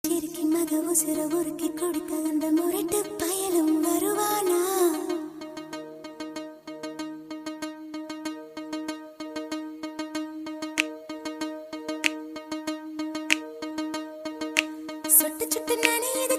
சிறுக்கி மக உசிர உருக்கி கொடுக்க அந்த முரட்டு பயலும் வருவானா? சொட்டு சொட்டு நனையுது